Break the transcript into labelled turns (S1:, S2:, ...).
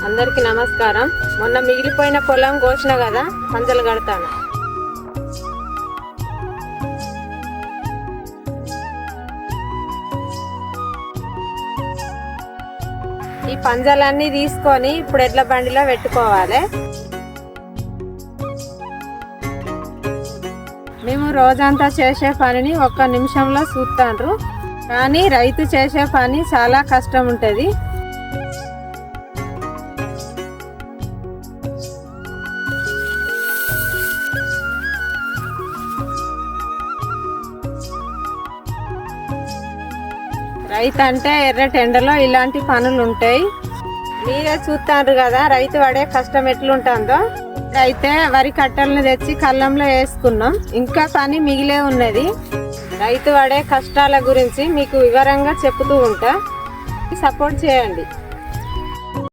S1: అందరికీ నమస్కారం. మొన్న మిగిలిపోయిన పొలం కోసిన కదా, పంజలు కడతాను. ఈ పంజలన్నీ తీసుకొని ఇప్పుడు ఎడ్ల బండిలో పెట్టుకోవాలి. మేము రోజంతా చేసే పనిని ఒక్క నిమిషంలో చూస్తాండ్రు, కానీ రైతు చేసే పని చాలా కష్టం ఉంటుంది. రైతు అంటే ఎర్రటి ఎండలో ఇలాంటి పనులు ఉంటాయి. మీరే చూస్తారు కదా రైతు పడే కష్టం ఎట్లుంటుందో. అయితే వరి కట్టలను తెచ్చి కళ్ళంలో వేసుకున్నాం. ఇంకా పని మిగిలే ఉన్నది. రైతు పడే కష్టాల గురించి మీకు వివరంగా చెప్తూ ఉంటా. సపోర్ట్ చేయండి.